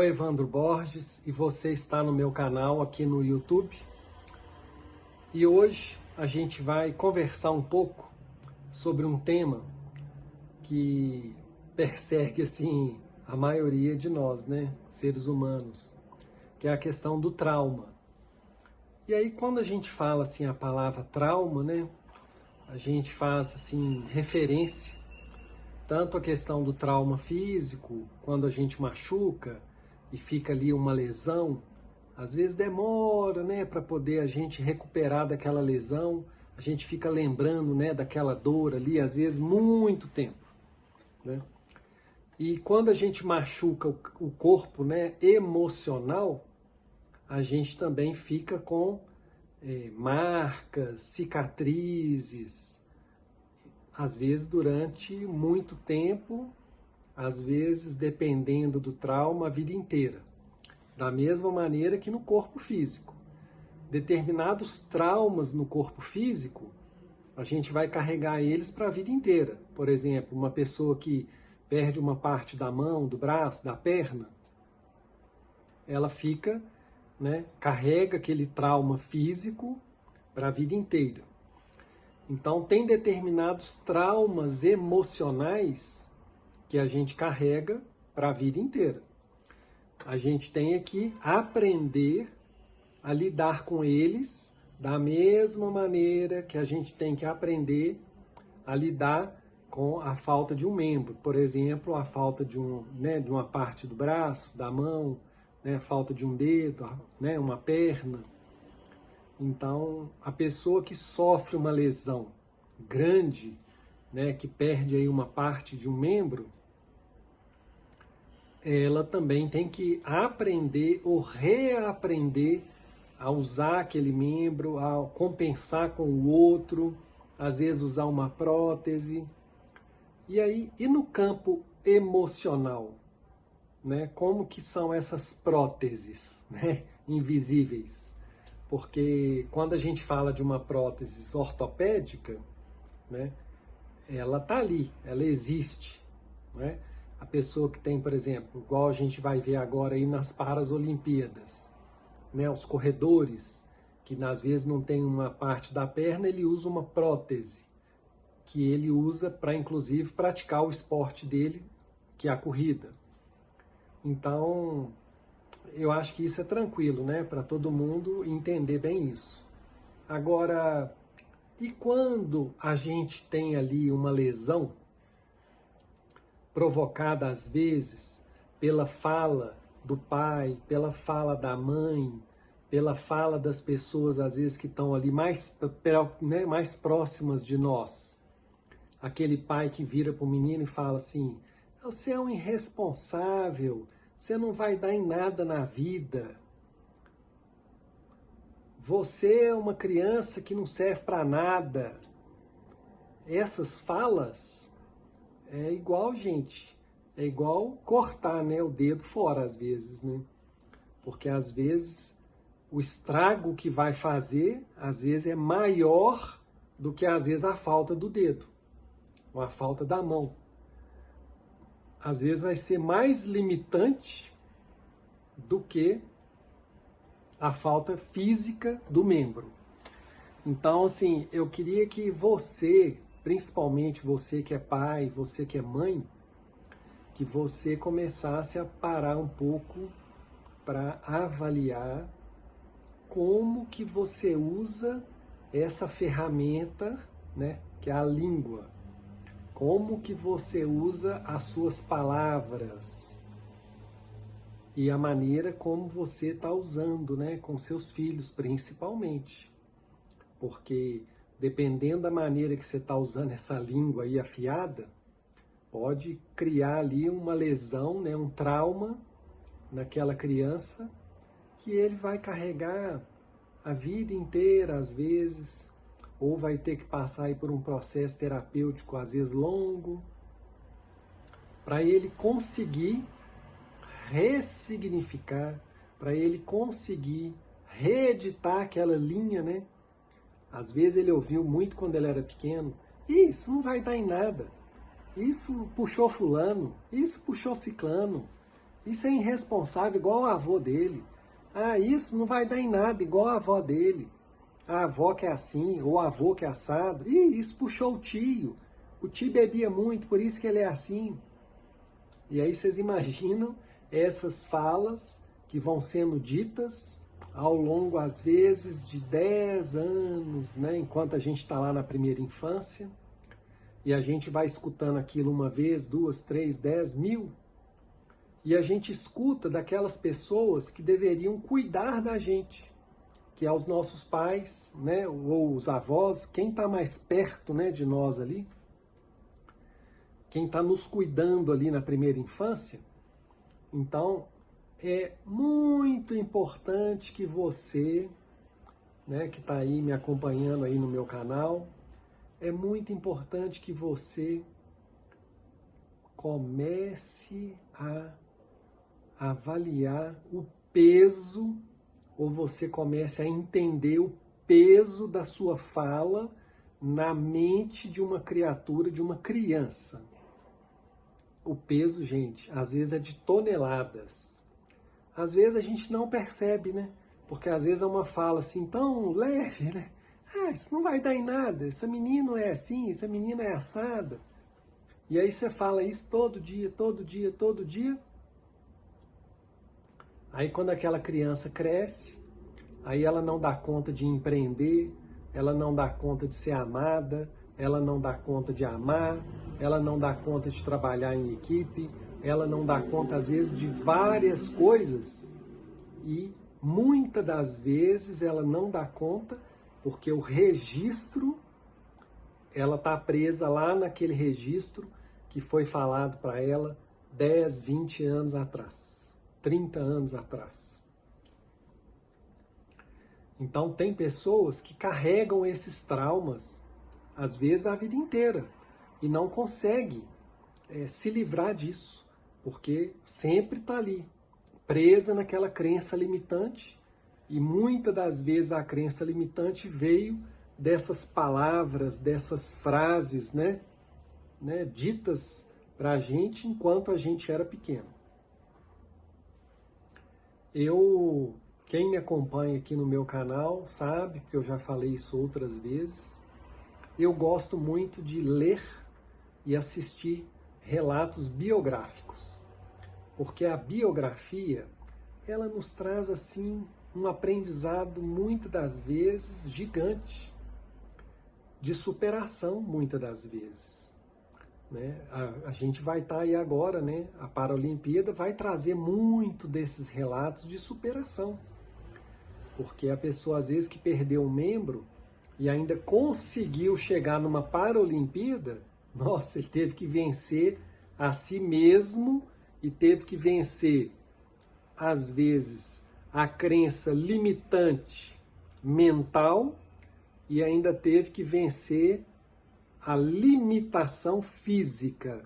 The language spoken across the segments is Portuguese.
Evandro Borges e você está no meu canal aqui no YouTube. E hoje a gente vai conversar um pouco sobre um tema que persegue assim a maioria de nós, né, seres humanos, que é a questão do trauma. E aí quando a gente fala assim a palavra trauma, né, a gente faz assim referência tanto a questão do trauma físico, quando a gente machuca e fica ali uma lesão, às vezes demora, né, para poder a gente recuperar daquela lesão, a gente fica lembrando, né, daquela dor ali, às vezes muito tempo, né? E quando a gente machuca o corpo, né, emocional, a gente também fica com marcas, cicatrizes, às vezes durante muito tempo, às vezes dependendo do trauma, a vida inteira. Da mesma maneira que no corpo físico. Determinados traumas no corpo físico, a gente vai carregar eles para a vida inteira. Por exemplo, uma pessoa que perde uma parte da mão, do braço, da perna, ela fica, né, carrega aquele trauma físico para a vida inteira. Então, tem determinados traumas emocionais que a gente carrega para a vida inteira. A gente tem que aprender a lidar com eles da mesma maneira que a gente tem que aprender a lidar com a falta de um membro. Por exemplo, a falta de uma parte do braço, da mão, né, a falta de um dedo, né, uma perna. Então, a pessoa que sofre uma lesão grande, né, que perde aí uma parte de um membro, ela também tem que aprender ou reaprender a usar aquele membro, a compensar com o outro, às vezes usar uma prótese. E aí, e no campo emocional, né? Como que são essas próteses, né, invisíveis? Porque quando a gente fala de uma prótese ortopédica, né, ela tá ali, ela existe, né? A pessoa que tem, por exemplo, igual a gente vai ver agora aí nas Paralimpíadas, né, os corredores, que às vezes não tem uma parte da perna, ele usa uma prótese, que ele usa para, inclusive, praticar o esporte dele, que é a corrida. Então, eu acho que isso é tranquilo, né, para todo mundo entender bem isso. Agora, e quando a gente tem ali uma lesão, provocada às vezes pela fala do pai, pela fala da mãe, pela fala das pessoas às vezes que estão ali né, mais próximas de nós. Aquele pai que vira para o menino e fala assim: você é um irresponsável, você não vai dar em nada na vida. Você é uma criança que não serve para nada. Essas falas é igual, gente, é igual cortar, né, o dedo fora às vezes, né? Porque às vezes o estrago que vai fazer, às vezes é maior do que às vezes a falta do dedo, ou a falta da mão. Às vezes vai ser mais limitante do que a falta física do membro. Então, assim, eu queria que você, principalmente você que é pai, você que é mãe, que você começasse a parar um pouco para avaliar como que você usa essa ferramenta, né, que é a língua. Como que você usa as suas palavras e a maneira como você está usando, né, com seus filhos principalmente. Porque dependendo da maneira que você está usando essa língua aí afiada, pode criar ali uma lesão, né, um trauma naquela criança que ele vai carregar a vida inteira, às vezes, ou vai ter que passar aí por um processo terapêutico, às vezes longo, para ele conseguir ressignificar, para ele conseguir reeditar aquela linha, né? Às vezes ele ouviu muito quando ele era pequeno: isso não vai dar em nada, isso puxou fulano, isso puxou ciclano, Isso é irresponsável, igual o avô dele. Ah, isso não vai dar em nada, igual a avó dele. A avó que é assim, ou o avô que é assado. Ih, isso puxou o tio. O tio bebia muito, por isso que ele é assim. E aí vocês imaginam essas falas que vão sendo ditas ao longo, às vezes, de 10 anos, né? Enquanto a gente está lá na primeira infância. E a gente vai escutando aquilo uma vez, duas, três, 10.000. E a gente escuta daquelas pessoas que deveriam cuidar da gente, que é os nossos pais, né, ou os avós, quem está mais perto, né, de nós ali, quem está nos cuidando ali na primeira infância. Então, é muito importante que você, né, que está aí me acompanhando aí no meu canal, é muito importante que você comece a avaliar o peso, ou você comece a entender o peso da sua fala na mente de uma criatura, de uma criança. O peso, gente, às vezes é de toneladas. Às vezes a gente não percebe, né? Porque às vezes é uma fala assim tão leve, né? Ah, isso não vai dar em nada, essa menina é assim, essa menina é assada. E aí você fala isso todo dia, todo dia, todo dia. Aí quando aquela criança cresce, aí ela não dá conta de empreender, ela não dá conta de ser amada, ela não dá conta de amar, ela não dá conta de trabalhar em equipe, ela não dá conta às vezes de várias coisas e muitas das vezes ela não dá conta porque o registro, ela está presa lá naquele registro que foi falado para ela 10, 20 anos atrás, 30 anos atrás. Então tem pessoas que carregam esses traumas, às vezes a vida inteira, e não conseguem se livrar disso, porque sempre está ali, presa naquela crença limitante, e muitas das vezes a crença limitante veio dessas palavras, dessas frases, né, ditas para a gente enquanto a gente era pequeno. Quem me acompanha aqui no meu canal sabe, porque eu já falei isso outras vezes, eu gosto muito de ler e assistir relatos biográficos, porque a biografia, ela nos traz assim um aprendizado muitas das vezes gigante, de superação muitas das vezes. Né? A gente vai estar aí agora, né? A Paralimpíada vai trazer muito desses relatos de superação, porque a pessoa às vezes que perdeu um membro e ainda conseguiu chegar numa Paralimpíada, nossa, ele teve que vencer a si mesmo e teve que vencer, às vezes, a crença limitante mental e ainda teve que vencer a limitação física.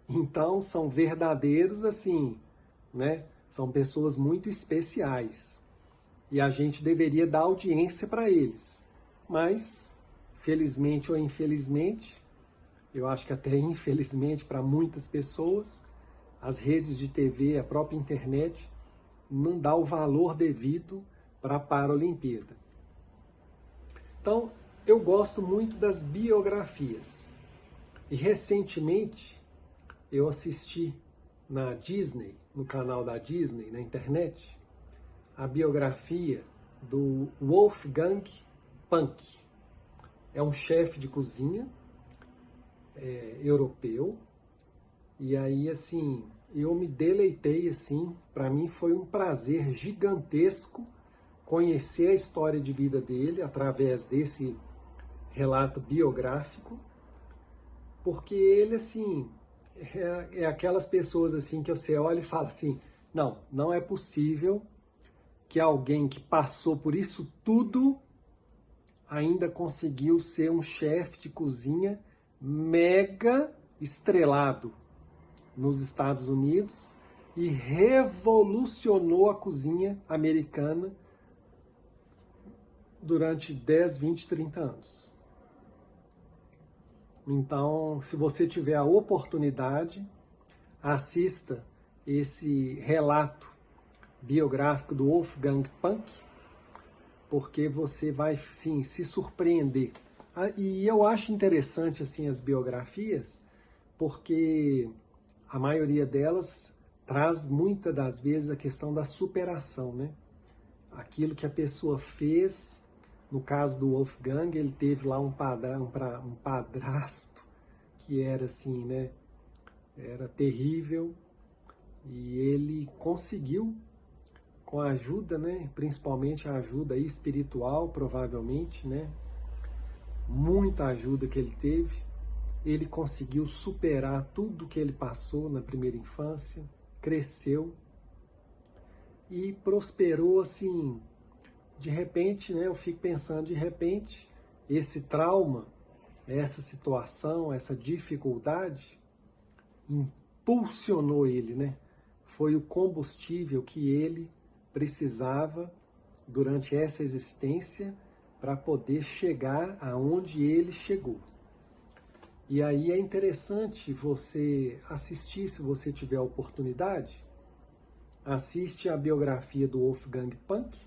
Então, são verdadeiros, assim, né? São pessoas muito especiais. E a gente deveria dar audiência para eles. Mas, felizmente ou infelizmente, eu acho que até infelizmente para muitas pessoas, as redes de TV, a própria internet, não dá o valor devido para a Paralimpíada. Então, eu gosto muito das biografias. E recentemente eu assisti na Disney, no canal da Disney, na internet, a biografia do Wolfgang Puck. É um chefe de cozinha europeu. E aí, assim, eu me deleitei, assim, para mim foi um prazer gigantesco conhecer a história de vida dele através desse relato biográfico, porque ele, assim, é aquelas pessoas, assim, que você olha e fala assim, não é possível que alguém que passou por isso tudo ainda conseguiu ser um chefe de cozinha mega estrelado nos Estados Unidos e revolucionou a cozinha americana durante 10, 20, 30 anos. Então, se você tiver a oportunidade, assista esse relato biográfico do Wolfgang Punk, porque você vai, sim, se surpreender. E eu acho interessante, assim, as biografias, porque a maioria delas traz, muitas das vezes, a questão da superação, né? Aquilo que a pessoa fez, no caso do Wolfgang, ele teve lá um padrasto que era assim, né? Era terrível, e ele conseguiu, com a ajuda, né? Principalmente a ajuda espiritual, provavelmente, né? Muita ajuda que ele conseguiu superar tudo que ele passou na primeira infância, cresceu e prosperou assim. De repente, né, eu fico pensando, de repente, esse trauma, essa situação, essa dificuldade, impulsionou ele, né? Foi o combustível que ele precisava durante essa existência para poder chegar aonde ele chegou. E aí é interessante você assistir, se você tiver a oportunidade, assiste a biografia do Wolfgang Punk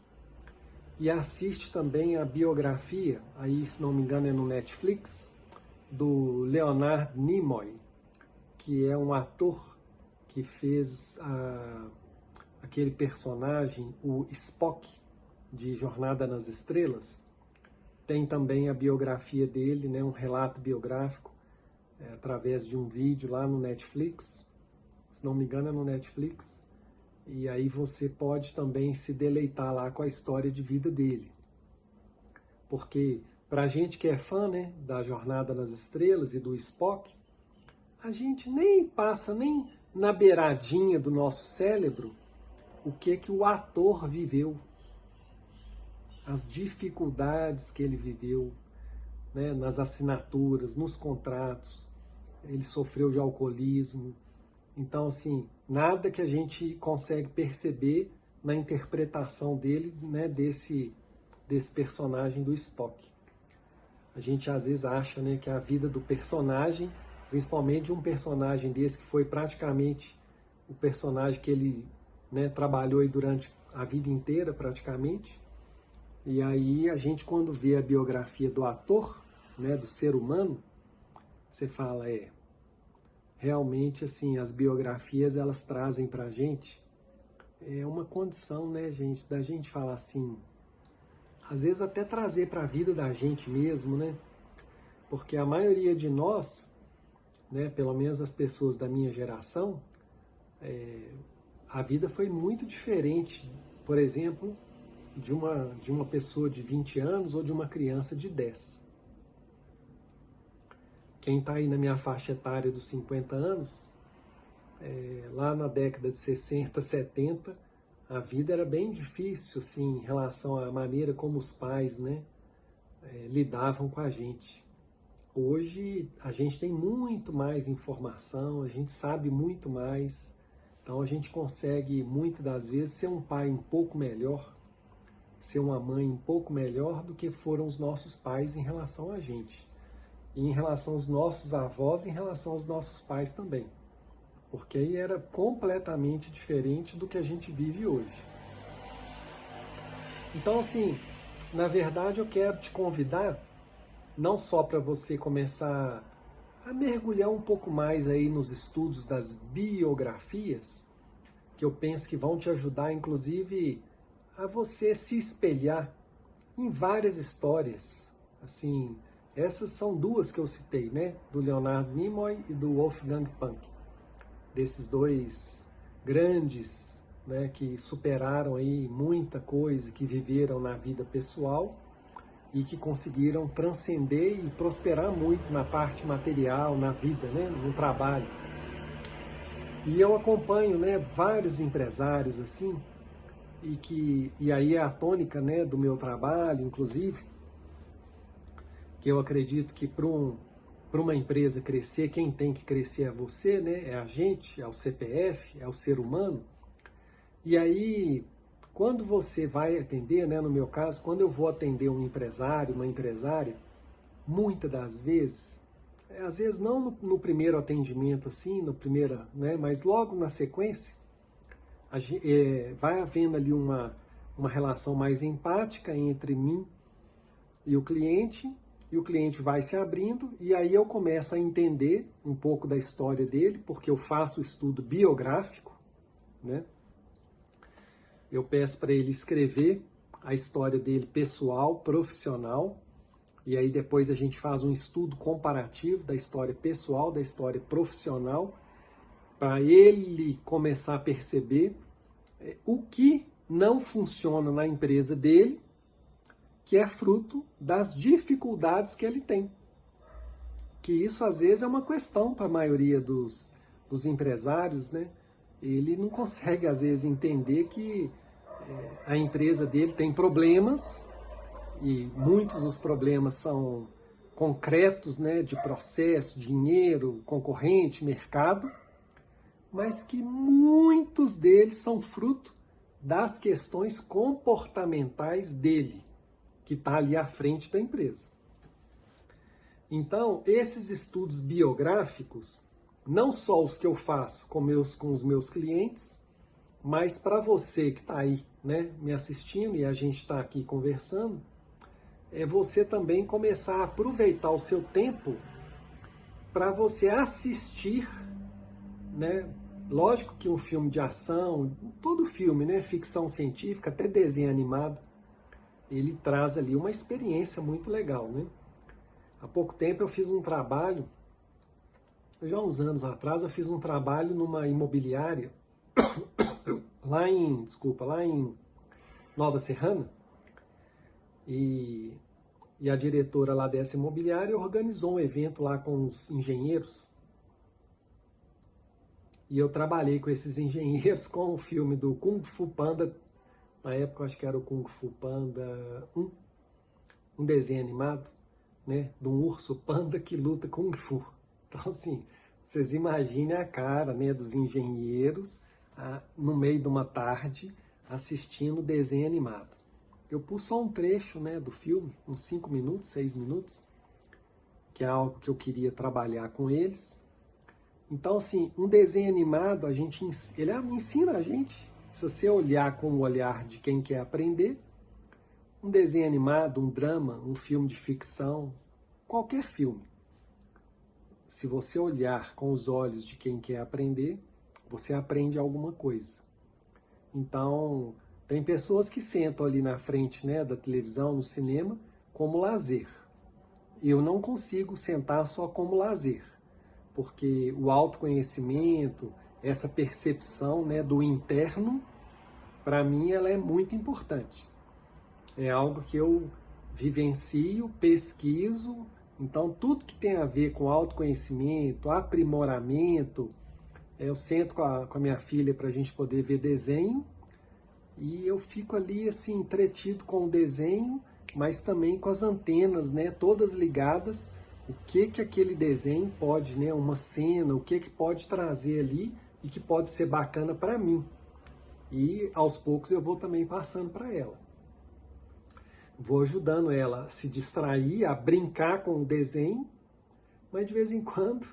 e assiste também a biografia, aí se não me engano é no Netflix, do Leonard Nimoy, que é um ator que fez aquele personagem, o Spock, de Jornada nas Estrelas. Tem também a biografia dele, né, um relato biográfico, através de um vídeo lá no Netflix, se não me engano é no Netflix, e aí você pode também se deleitar lá com a história de vida dele. Porque pra gente que é fã, né, da Jornada nas Estrelas e do Spock, a gente nem passa nem na beiradinha do nosso cérebro o que o ator viveu, as dificuldades que ele viveu, né, nas assinaturas, nos contratos. Ele sofreu de alcoolismo. Então, assim, nada que a gente consegue perceber na interpretação dele, né, desse personagem do Spock. A gente às vezes acha, né, que a vida do personagem, principalmente de um personagem desse que foi praticamente o personagem que ele, né, trabalhou aí durante a vida inteira praticamente. E aí a gente, quando vê a biografia do ator, né, do ser humano, você fala, realmente assim, as biografias elas trazem pra gente uma condição, né, gente, da gente falar assim, às vezes até trazer para a vida da gente mesmo, né? Porque a maioria de nós, né, pelo menos as pessoas da minha geração, a vida foi muito diferente, por exemplo, de uma pessoa de 20 anos ou de uma criança de 10. Quem está aí na minha faixa etária dos 50 anos, lá na década de 60, 70, a vida era bem difícil, assim, em relação à maneira como os pais, né, lidavam com a gente. Hoje a gente tem muito mais informação, a gente sabe muito mais, então a gente consegue muitas das vezes ser um pai um pouco melhor, ser uma mãe um pouco melhor do que foram os nossos pais em relação a gente. E em relação aos nossos avós, em relação aos nossos pais também. Porque aí era completamente diferente do que a gente vive hoje. Então, assim, na verdade eu quero te convidar, não só para você começar a mergulhar um pouco mais aí nos estudos das biografias, que eu penso que vão te ajudar, inclusive, a você se espelhar em várias histórias. Assim, essas são duas que eu citei, né? Do Leonard Nimoy e do Wolfgang Punk. Desses dois grandes, né, que superaram aí muita coisa, que viveram na vida pessoal e que conseguiram transcender e prosperar muito na parte material, na vida, né, no trabalho. E eu acompanho, né, vários empresários assim, e aí é a tônica, né, do meu trabalho, inclusive, que eu acredito que para uma empresa crescer, quem tem que crescer é você, né, é a gente, é o CPF, é o ser humano. E aí, quando você vai atender, né, no meu caso, quando eu vou atender um empresário, uma empresária, muitas das vezes, às vezes não no primeiro atendimento assim, no primeiro, né, mas logo na sequência, vai havendo ali uma relação mais empática entre mim e o cliente vai se abrindo, e aí eu começo a entender um pouco da história dele, porque eu faço estudo biográfico, né? Eu peço para ele escrever a história dele pessoal, profissional, e aí depois a gente faz um estudo comparativo da história pessoal, da história profissional, para ele começar a perceber o que não funciona na empresa dele, que é fruto das dificuldades que ele tem. Que isso às vezes é uma questão para a maioria dos empresários, né? Ele não consegue às vezes entender que a empresa dele tem problemas, e muitos dos problemas são concretos, né, de processo, dinheiro, concorrente, mercado, mas que muitos deles são fruto das questões comportamentais dele, que está ali à frente da empresa. Então, esses estudos biográficos, não só os que eu faço com os meus clientes, mas para você que está aí, né, me assistindo, e a gente está aqui conversando, é você também começar a aproveitar o seu tempo para você assistir, né? Lógico que um filme de ação, todo filme, né, ficção científica, até desenho animado, ele traz ali uma experiência muito legal, né? Há pouco tempo eu fiz um trabalho, já uns anos atrás, eu fiz um trabalho numa imobiliária lá em Nova Serrana, e a diretora lá dessa imobiliária organizou um evento lá com os engenheiros, e eu trabalhei com esses engenheiros com o filme do Kung Fu Panda, na época eu acho que era o Kung Fu Panda 1, um desenho animado, né, de um urso panda que luta Kung Fu. Então assim, vocês imaginem a cara, né, dos engenheiros no meio de uma tarde assistindo desenho animado. Eu pus só um trecho, né, do filme, uns 5 minutos, 6 minutos, que é algo que eu queria trabalhar com eles. Então, assim, um desenho animado, ele ensina a gente, se você olhar com o olhar de quem quer aprender, um desenho animado, um drama, um filme de ficção, qualquer filme. Se você olhar com os olhos de quem quer aprender, você aprende alguma coisa. Então, tem pessoas que sentam ali na frente, né, da televisão, no cinema, como lazer. Eu não consigo sentar só como lazer, porque o autoconhecimento, essa percepção, né, do interno, para mim ela é muito importante. É algo que eu vivencio, pesquiso, então tudo que tem a ver com autoconhecimento, aprimoramento, eu sento com a minha filha para a gente poder ver desenho, e eu fico ali assim entretido com o desenho, mas também com as antenas, né, todas ligadas, o que aquele desenho pode, né, uma cena, o que pode trazer ali e que pode ser bacana para mim. E aos poucos eu vou também passando para ela. Vou ajudando ela a se distrair, a brincar com o desenho, mas de vez em quando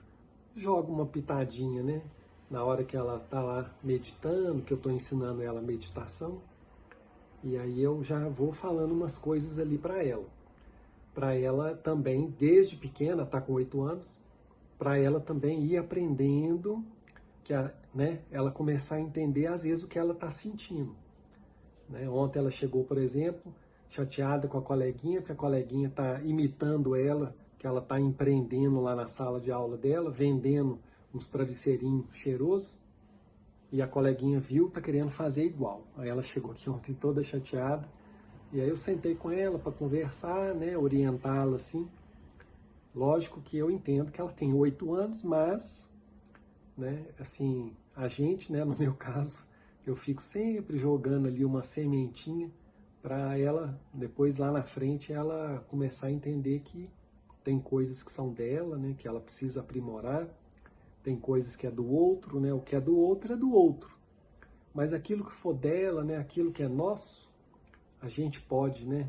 jogo uma pitadinha, né? Na hora que ela está lá meditando, que eu estou ensinando ela a meditação, e aí eu já vou falando umas coisas ali para ela também, desde pequena, está com 8 anos, para ela também ir aprendendo, né, ela começar a entender às vezes o que ela está sentindo. Né? Ontem ela chegou, por exemplo, chateada com a coleguinha, porque a coleguinha está imitando ela, que ela está empreendendo lá na sala de aula dela, vendendo uns travesseirinhos cheirosos, e a coleguinha viu, tá querendo fazer igual. Aí ela chegou aqui ontem toda chateada, e aí eu sentei com ela para conversar, né, orientá-la assim. Lógico que eu entendo que ela tem 8 anos, mas, né, assim, a gente, né, no meu caso, eu fico sempre jogando ali uma sementinha para ela, depois lá na frente, ela começar a entender que tem coisas que são dela, né, que ela precisa aprimorar, tem coisas que é do outro, né, o que é do outro é do outro. Mas aquilo que for dela, né, aquilo que é nosso, a gente pode, né,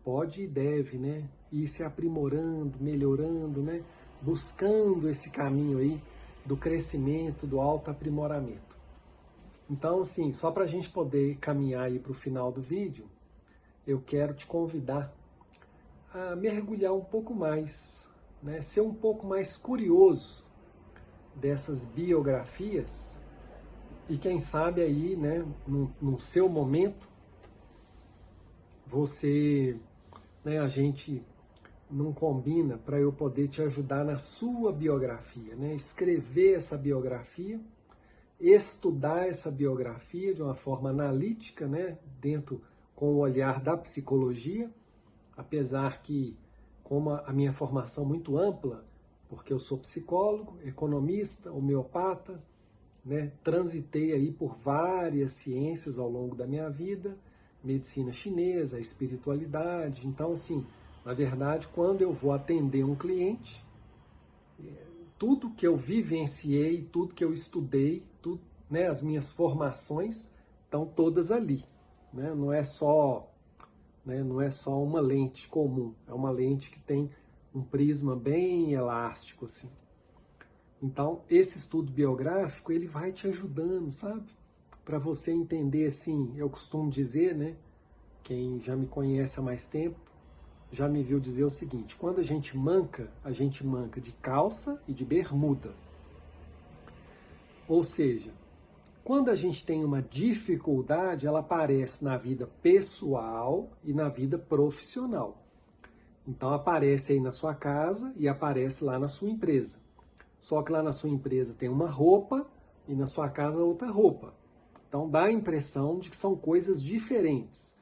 pode e deve, né, ir se aprimorando, melhorando, né, buscando esse caminho aí do crescimento, do autoaprimoramento. Então, assim, só para a gente poder caminhar aí para o final do vídeo, eu quero te convidar a mergulhar um pouco mais, né? Ser um pouco mais curioso dessas biografias e quem sabe aí, né, no seu momento, você, né, a gente não combina para eu poder te ajudar na sua biografia, né? Escrever essa biografia, estudar essa biografia de uma forma analítica, né? Dentro com o olhar da psicologia, apesar que, como a minha formação muito ampla, porque eu sou psicólogo, economista, homeopata, né? Transitei aí por várias ciências ao longo da minha vida, medicina chinesa, espiritualidade. Então, assim, na verdade, quando eu vou atender um cliente, tudo que eu vivenciei, tudo que eu estudei, tudo, né, as minhas formações estão todas ali, né? Não é só, né, não é só uma lente comum, é uma lente que tem um prisma bem elástico, assim. Então, esse estudo biográfico, ele vai te ajudando, sabe? Para você entender, assim, eu costumo dizer, né? Quem já me conhece há mais tempo, já me viu dizer o seguinte: quando a gente manca de calça e de bermuda. Ou seja, quando a gente tem uma dificuldade, ela aparece na vida pessoal e na vida profissional. Então aparece aí na sua casa e aparece lá na sua empresa. Só que lá na sua empresa tem uma roupa e na sua casa outra roupa. Então dá a impressão de que são coisas diferentes.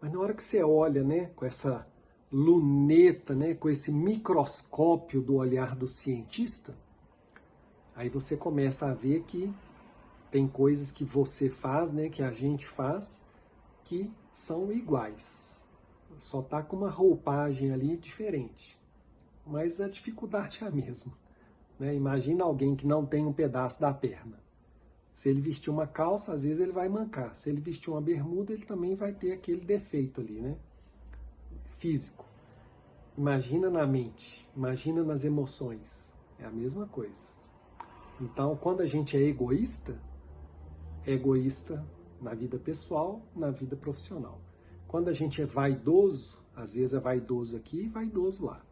Mas na hora que você olha, né, com essa luneta, né, com esse microscópio do olhar do cientista, aí você começa a ver que tem coisas que você faz, né, que a gente faz, que são iguais. Só tá com uma roupagem ali diferente. Mas a dificuldade é a mesma. Né? Imagina alguém que não tem um pedaço da perna. Se ele vestir uma calça, às vezes ele vai mancar. Se ele vestir uma bermuda, ele também vai ter aquele defeito ali, né? Físico. Imagina na mente, imagina nas emoções. É a mesma coisa. Então, quando a gente é egoísta na vida pessoal, na vida profissional. Quando a gente é vaidoso, às vezes é vaidoso aqui e vaidoso lá.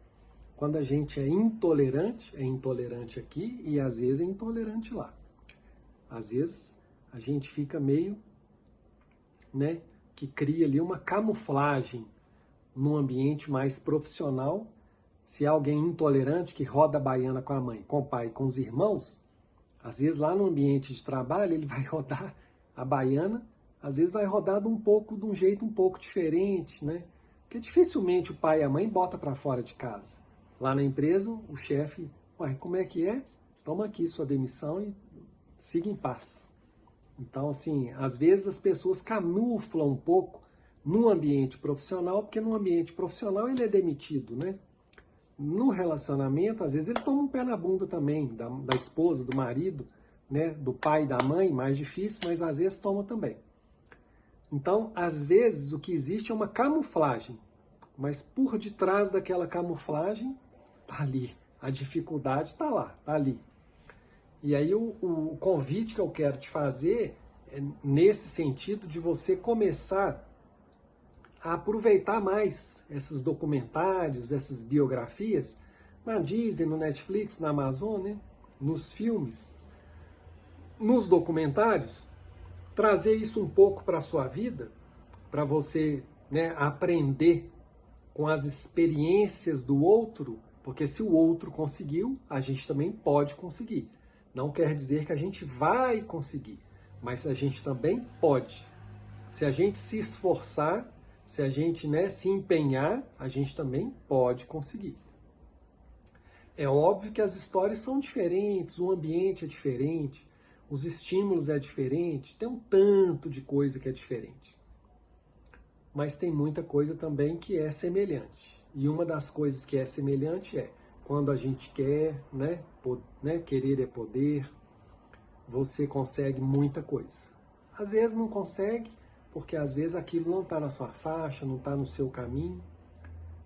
Quando a gente é intolerante aqui e às vezes é intolerante lá. Às vezes a gente fica meio, né, que cria ali uma camuflagem num ambiente mais profissional. Se é alguém intolerante que roda a baiana com a mãe, com o pai, com os irmãos, às vezes lá no ambiente de trabalho ele vai rodar a baiana, às vezes vai rodar de um jeito um pouco diferente, né? Porque dificilmente o pai e a mãe botam para fora de casa. Lá na empresa, o chefe, ué, como é que é? Toma aqui sua demissão e siga em paz. Então, assim, às vezes as pessoas camuflam um pouco no ambiente profissional, porque no ambiente profissional ele é demitido, né? No relacionamento, às vezes ele toma um pé na bunda também, da esposa, do marido, né? Do pai e da mãe, mais difícil, mas às vezes toma também. Então, às vezes, o que existe é uma camuflagem, mas por detrás daquela camuflagem, tá ali. A dificuldade tá lá, tá ali. E aí o convite que eu quero te fazer é nesse sentido de você começar a aproveitar mais esses documentários, essas biografias, na Disney, no Netflix, na Amazon, né? Nos filmes, nos documentários, trazer isso um pouco para a sua vida, para você, né, aprender com as experiências do outro, porque se o outro conseguiu, a gente também pode conseguir. Não quer dizer que a gente vai conseguir, mas a gente também pode. Se a gente se esforçar, se a gente, né, se empenhar, a gente também pode conseguir. É óbvio que as histórias são diferentes, o ambiente é diferente, os estímulos é diferente, tem um tanto de coisa que é diferente. Mas tem muita coisa também que é semelhante. E uma das coisas que é semelhante é quando a gente quer, né, querer é poder, você consegue muita coisa. Às vezes não consegue, porque às vezes aquilo não está na sua faixa, não está no seu caminho,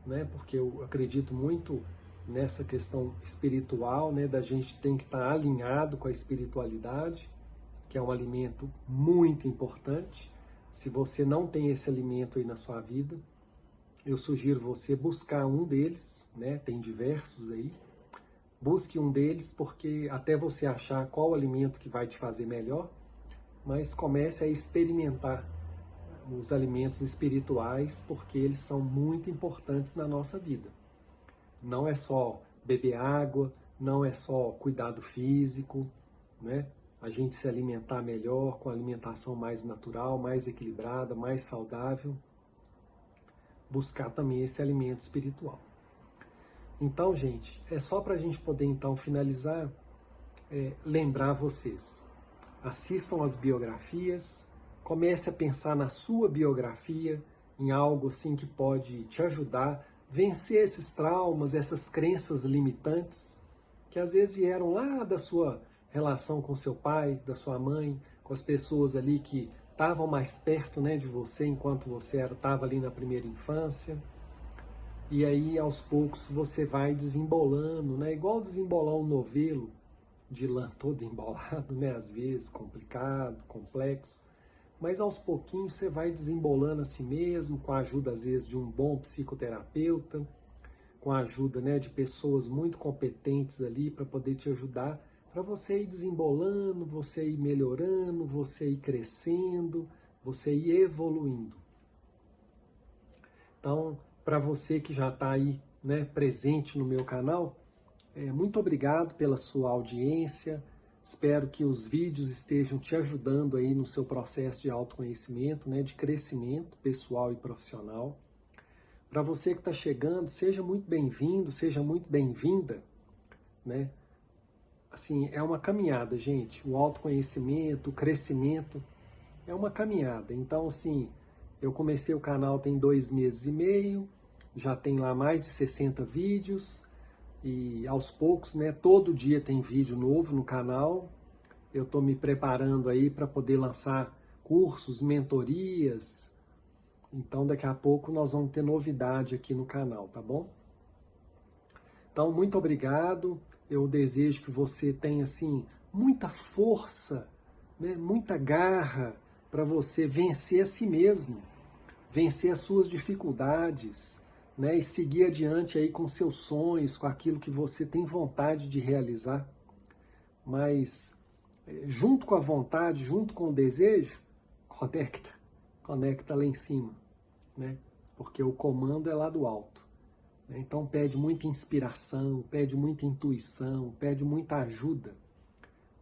né? Porque eu acredito muito nessa questão espiritual, né? Da gente tem que estar alinhado com a espiritualidade. que é um alimento muito importante. Se você não tem esse alimento aí na sua vida, eu sugiro você buscar um deles, né? Tem diversos aí. Busque um deles, porque até você achar qual alimento que vai te fazer melhor, mas comece a experimentar os alimentos espirituais, porque eles são muito importantes na nossa vida. Não é só beber água, não é só cuidado físico, né? A gente se alimentar melhor, com alimentação mais natural, mais equilibrada, mais saudável. Buscar também esse alimento espiritual. Então, gente, é só para a gente poder então finalizar, lembrar vocês. Assistam as biografias, comece a pensar na sua biografia, em algo assim que pode te ajudar a vencer esses traumas, essas crenças limitantes, que às vezes vieram lá da sua relação com seu pai, da sua mãe, com as pessoas ali que estavam mais perto, né, de você enquanto você estava ali na primeira infância. E aí, aos poucos, você vai desembolando, né? Igual desembolar um novelo de lã todo embolado, né? Às vezes complicado, complexo. Mas aos pouquinhos você vai desembolando a si mesmo, com a ajuda, às vezes, de um bom psicoterapeuta, com a ajuda, né, de pessoas muito competentes ali para poder te ajudar, para você ir desembolando, você ir melhorando, você ir crescendo, você ir evoluindo. Então, para você que já está aí, né, presente no meu canal, muito obrigado pela sua audiência. Espero que os vídeos estejam te ajudando aí no seu processo de autoconhecimento, né, de crescimento pessoal e profissional. Para você que está chegando, seja muito bem-vindo, seja muito bem-vinda, né? Assim, é uma caminhada, gente. O autoconhecimento, o crescimento é uma caminhada. Então, assim, eu comecei o canal tem 2 meses e meio, já tem lá mais de 60 vídeos e aos poucos, né, todo dia tem vídeo novo no canal. Eu estou me preparando aí para poder lançar cursos, mentorias. Então, daqui a pouco nós vamos ter novidade aqui no canal, tá bom? Então, muito obrigado. Eu desejo que você tenha, assim, muita força, né, muita garra para você vencer a si mesmo, vencer as suas dificuldades, né, e seguir adiante aí com seus sonhos, com aquilo que você tem vontade de realizar. Mas, junto com a vontade, junto com o desejo, conecta lá em cima, né? Porque o comando é lá do alto. Né? Então pede muita inspiração, pede muita intuição, pede muita ajuda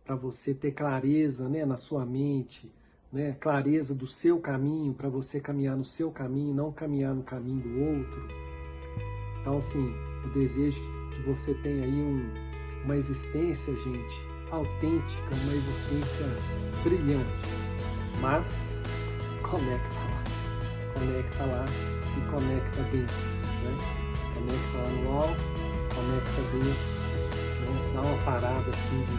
para você ter clareza, né, na sua mente, né, clareza do seu caminho, para você caminhar no seu caminho, não caminhar no caminho do outro. Então, assim, eu desejo que você tenha aí uma existência, gente, autêntica, uma existência brilhante, mas conecta lá e conecta dentro, né? Conecta lá no alto, conecta dentro, né? Dá uma parada assim de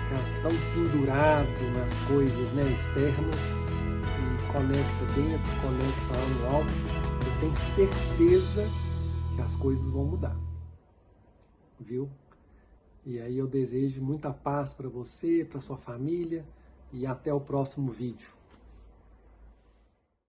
ficar tão pendurado nas coisas, né, externas, e conecta dentro, conecta lá no alto. Eu tenho certeza que as coisas vão mudar, viu? E aí eu desejo muita paz para você, para sua família, e até o próximo vídeo.